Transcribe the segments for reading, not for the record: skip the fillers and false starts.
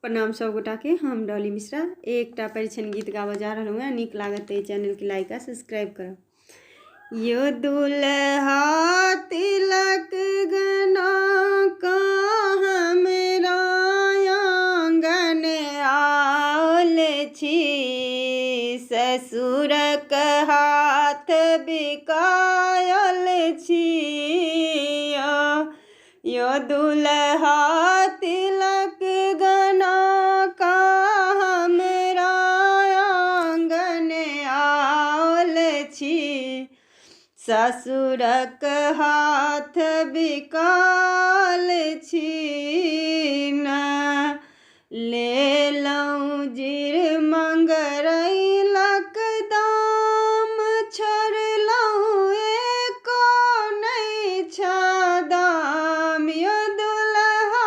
प्रणाम सब गोटा के। हम डॉली मिश्रा एकटा परिछन गीत गाबऽ जा रहलहुँ हैं। नीक लागत तऽ चैनल के लाइक आ सब्सक्राइब करब। यो दुल्हा तिलक गना का हमरा आंगन आयल छी, ससुरक हाथ बिकायल छी। यो दुल्हा तिलक गना का हमरा आंगन आयल छी, ससुरक हाथ बिकायल छी। न लेलहुँ जीर मंगरैलक दाम, छोड़लहुँ एको नहि छदाम। यो दुल्हा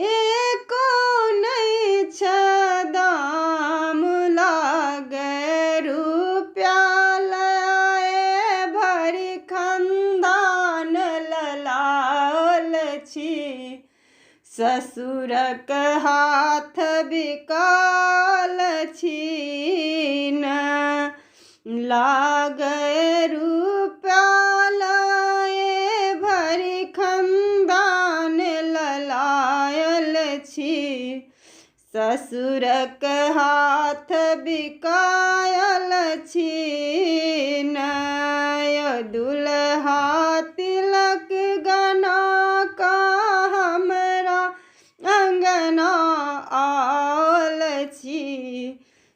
एको नहि छदाम, लागे रुपया लाए भरि खंदान ललाल छी, ससुरक हाथ बिकाल छी। न लागे रुपया लाए भरि खंदान ललायल छी, ससुरक हाथ बिकायल छी। न दुल्हा तिलक गना का हमरा अंगना आयल छी,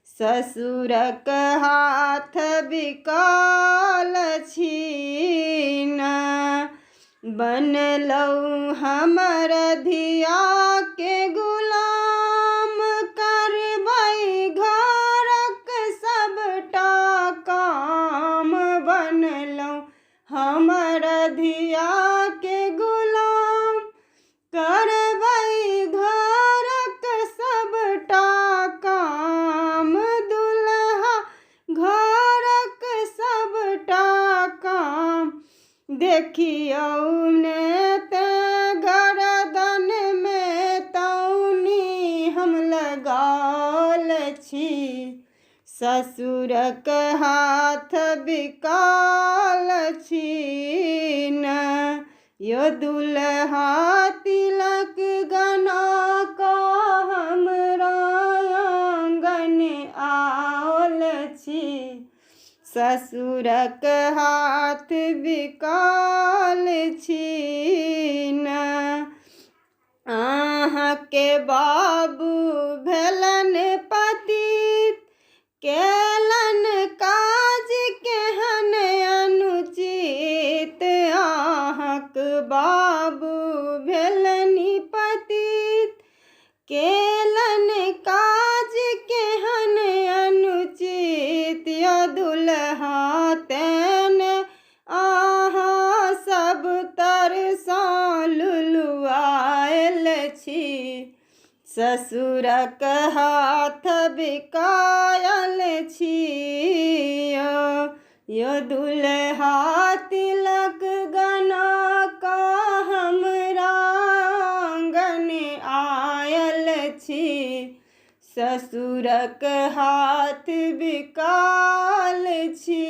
ससुरक हाथ बिकाल छी। न बनलहुँ हमर धिया के गुलाम, करबै घरक सबटा काम। बनलहुँ हमर धिया के गुलाम, करबै घरक सबटा काम। दुल्हा घरक सबटा काम देखियौ ने ते गरदन में तौनी हम लगाल छी, ससुरक हाथ बिकाल छी। न यो दुल्हा तिलक गना का हमरा आंगन आयल छी, ससुरक हाथ बिकाल छी। न अहाँके बाबू भेलन पतित, केलन काज केहन अनुचित। अहाँक बाबू भेलनि पतित, केलन काज केहन अनुचित। यो दुल्हा तेने अहाँ सब तरसा लुलुआयल छी, ससुरक हाथ बिकायल छी। यो दुल्हा तिलक गना का हमरा आंगन आयल छी, ससुरक हाथ बिकाल छी।